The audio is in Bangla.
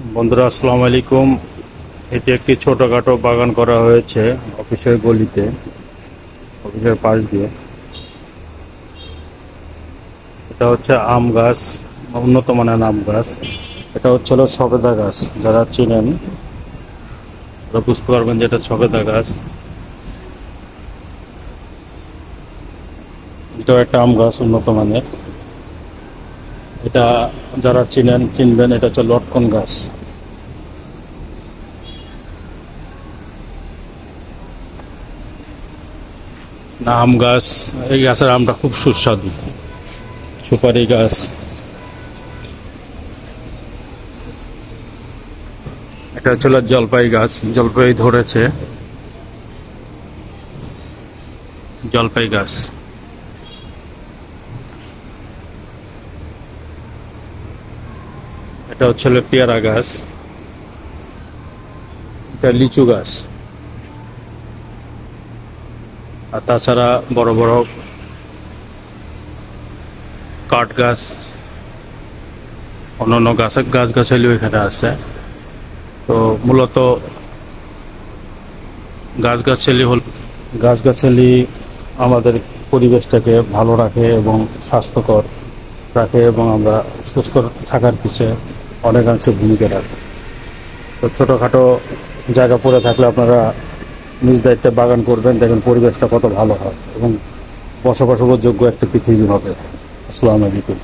বন্ধুরা আসসালামু আলাইকুম। এটি একটি ছোটখাটো বাগান করা হয়েছে অফিসের গলিতে, অফিসের পাশ দিয়ে। এটা হচ্ছে আম গাছ, উন্নত মানের আম গাছ। এটা হচ্ছে সবেদা গাছ, যারা চিনেন তারা বুঝতে পারবেন যে এটা সবেদা গাছ। এটাও একটা আম গাছ উন্নত মানের। এটা যারা চিনবেন, এটা হচ্ছে লটকন গাছ। না, আম গাছ, এই গাছের আমটা খুব সুস্বাদু। সুপারি গাছ। এটা হচ্ছে জলপাই গাছ, জলপাই ধরেছে। জলপাই গাছ। এটা হচ্ছে পেয়ারা গাছ। এটা লিচু গাছ। আর তাছাড়া বড় বড় কাঠ গাছ, অন্যান্য গাছগাছালিও এখানে আছে। তো মূলত গাছগাছালি আমাদের পরিবেশটাকে ভালো রাখে এবং স্বাস্থ্যকর রাখে, এবং আমরা সুস্থ থাকার পিছনে অনেকাংশ ভূমিকা রাখে। তো ছোটোখাটো জায়গা পড়ে থাকলে আপনারা নিজ দায়িত্বে বাগান করবেন, দেখবেন পরিবেশটা কত ভালো হয় এবং বসবাসযোগ্য একটা পৃথিবী হবে। আসসালামু আলাইকুম।